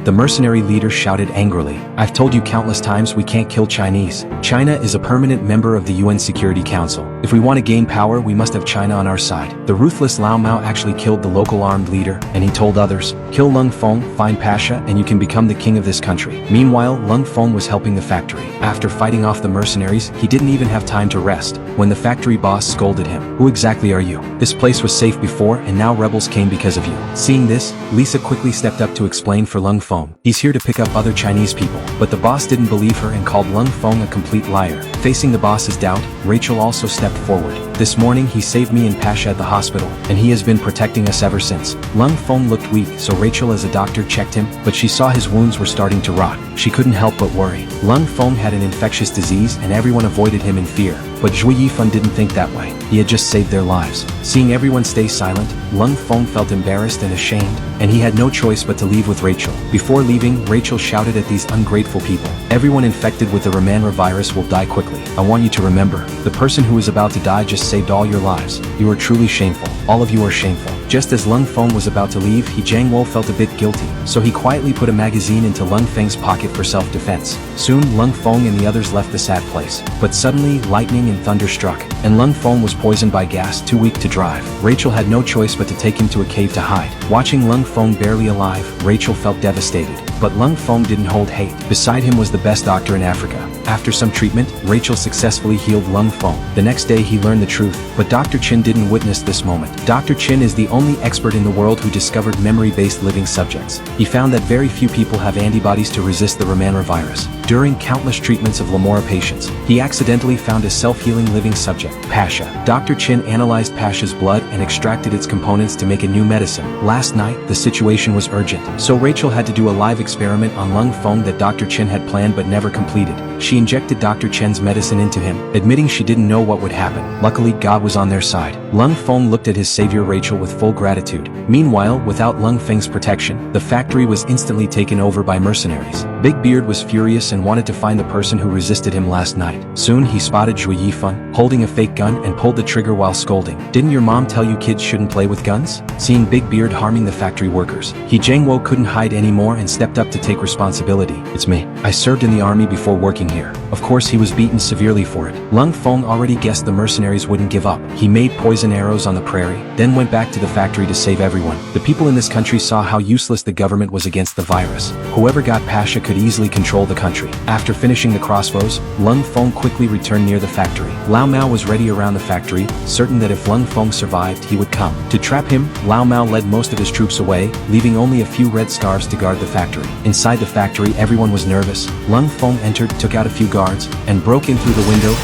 The mercenary leader shouted angrily. I've told you countless times we can't kill Chinese. China is a permanent member of the UN Security Council. If we want to gain power, we must have China on our side. The ruthless Lao Mao actually killed the local armed leader, and he told others, kill Lung Feng, find Pasha, and you can become the king of this country. Meanwhile, Lung Feng was helping the factory. After fighting off the mercenaries, he didn't even have time to rest. When the factory boss scolded him, who exactly are you? This place was safe before, and now rebels came because of you. Seeing this, Lisa quickly stepped up to explain for Lung Feng. He's here to pick up other Chinese people. But the boss didn't believe her and called Lung Feng a complete liar. Facing the boss's doubt, Rachel also stepped forward. This morning he saved me and Pasha at the hospital, and he has been protecting us ever since. Lung Feng looked weak, so Rachel as a doctor checked him, but she saw his wounds were starting to rot. She couldn't help but worry. Lung Feng had an infectious disease and everyone avoided him in fear. But Zhu Yifan didn't think that way. He had just saved their lives. Seeing everyone stay silent, Lung Feng felt embarrassed and ashamed, and he had no choice but to leave with Rachel. Before leaving, Rachel shouted at these ungrateful people. Everyone infected with the Romanra virus will die quickly. I want you to remember, the person who is about to die just saved all your lives. You are truly shameful. All of you are shameful. Just as Lung Feng was about to leave, Jiang Wo felt a bit guilty, so he quietly put a magazine into Lung Feng's pocket for self-defense. Soon, Lung Feng and the others left the sad place. But suddenly, lightning and thunder struck, and Lung Feng was poisoned by gas, too weak to drive. Rachel had no choice but to take him to a cave to hide. Watching Lung Feng barely alive, Rachel felt devastated. But Lung Feng didn't hold hate. Beside him was the best doctor in Africa. After some treatment, Rachel successfully healed Lung Feng. The next day he learned the truth, but Dr. Chin didn't witness this moment. Dr. Chin is the only expert in the world who discovered memory-based living subjects. He found that very few people have antibodies to resist the Romanra virus. During countless treatments of Lamora patients, he accidentally found a self-healing living subject, Pasha. Dr. Chin analyzed Pasha's blood and extracted its components to make a new medicine. Last night, the situation was urgent, so Rachel had to do a live experiment on Lung Feng that Dr. Chin had planned but never completed. She injected Dr. Chen's medicine into him, admitting she didn't know what would happen. Luckily, God was on their side. Lung Feng looked at his savior Rachel with full gratitude. Meanwhile, without Lung Feng's protection, the factory was instantly taken over by mercenaries. Big Beard was furious and wanted to find the person who resisted him last night. Soon he spotted Zhu Yifan, holding a fake gun and pulled the trigger while scolding. Didn't your mom tell you kids shouldn't play with guns? Seeing Big Beard harming the factory workers, Jiang Wo couldn't hide anymore and stepped up to take responsibility. It's me. I served in the army before working here. Of course he was beaten severely for it. Lung Feng already guessed the mercenaries wouldn't give up. He made poison arrows on the prairie, then went back to the factory to save everyone. The people in this country saw how useless the government was against the virus. Whoever got Pasha could easily control the country. After finishing the crossbows, Lung Feng quickly returned near the factory. Lao Mao was ready around the factory, certain that if Lung Feng survived, he would come. To trap him, Lao Mao led most of his troops away, leaving only a few red scarves to guard the factory. Inside the factory, everyone was nervous. Lung Feng entered, took out a few guards, and broke in through the window.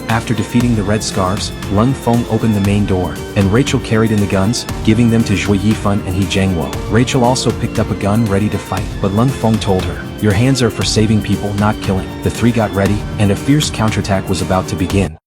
After defeating the Red Scarves, Lung Feng opened the main door, and Rachel carried in the guns, giving them to Zhu Yifan and Jiang Wo. Rachel also picked up a gun ready to fight, but Lung Feng told her, your hands are for saving people, not killing. The three got ready, and a fierce counterattack was about to begin.